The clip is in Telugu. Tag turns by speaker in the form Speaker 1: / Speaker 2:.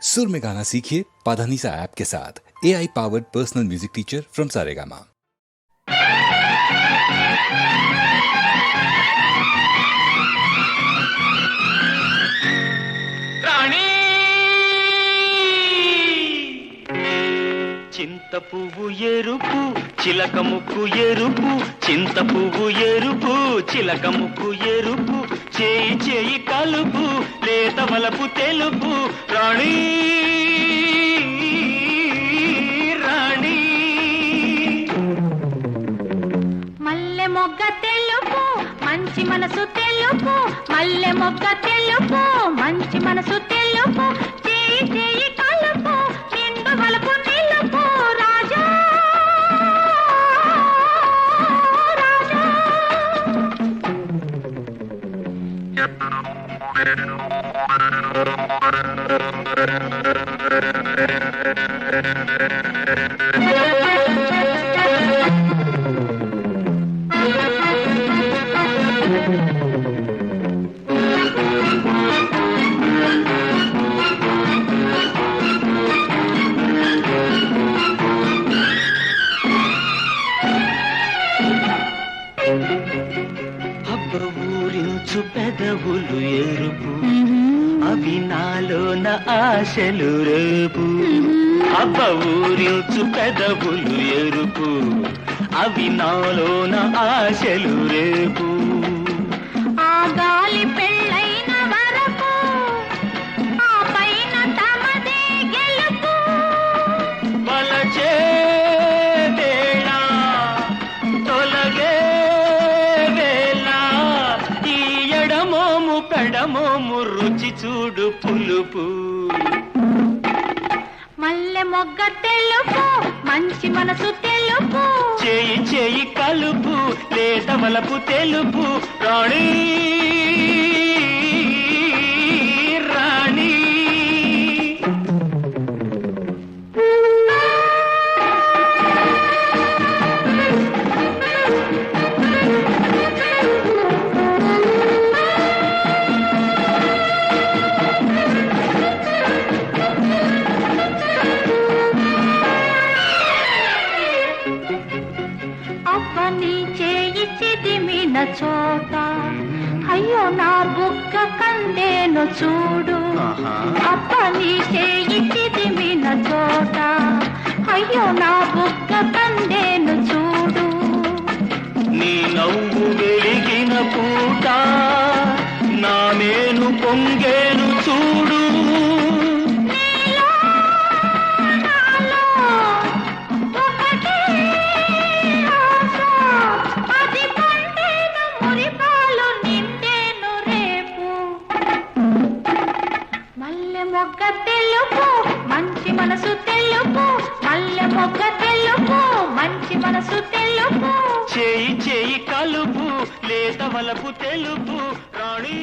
Speaker 1: सुर में गाना सीखिए पाधानीसा ऐप के साथ। AI powered personal music teacher from Saregama.
Speaker 2: చింత పువ్వు ఎరుపు చిలక ముక్కు ఎరుపు, చింత పువ్వు ఎరుపు చిలక ముక్కు ఎరుపు, చేయి చేయి కలుపు లేత వలపు తెలుపు, రాణి రాణి.
Speaker 3: మల్లె మొగ్గ తెలుపు మంచి మనసు తెలుపు, మల్లె మొగ్గ తెలుపు మంచి మనసు తెలుపు, చేయి చేయి కలుపు నిండు వలపు నిలుపు, రాజా రాజా.
Speaker 2: ఊరించు పెదవులు ఎరుపు, అవి నాలోన ఆశలు రేపు. అబ్బ ఊరించు పెదవులు ఎరుపు, అవి నాలోన ఆశలు రేపు.
Speaker 3: ఆ గాలి పెళ్ళైన వరకు ఆ పైన తమదే గెలుపు,
Speaker 2: వలచే వేళ తొలగే వేళ, ఈ ఎడమోము పెడమోము రుచి చూడు పులుపు.
Speaker 3: మల్లె మొగ్గ తెలుపు మంచి మనసు తెలుపు,
Speaker 2: చేయి చేయి కలుపు లేత వలపు తెలుపు, రాణి రాణి.
Speaker 3: అవ్వని చేయి చిదిమిన చోట అయ్యో నా బుగ్గ కందేను చూడు, అవ్వని చేయి చిదిమిన చోట అయ్యో నా బుగ్గ కందేను చూడు.
Speaker 2: నీ నవ్వు వెలిగిన పూట నా మేను పొంగేను చూడు.
Speaker 3: నీలో నాలో ఒకటే ఆశ, అది పండేను మురిపాలు నిండేను రేపు. మల్లె మొగ్గ తెలుపు మంచి మనసు తెలుపు, మల్లె మొగ్గ తెలుపు మంచి మనసు తెలుపు,
Speaker 2: చేయి చేయి కలుపు లేత వలపు తెలుపు, రాణి.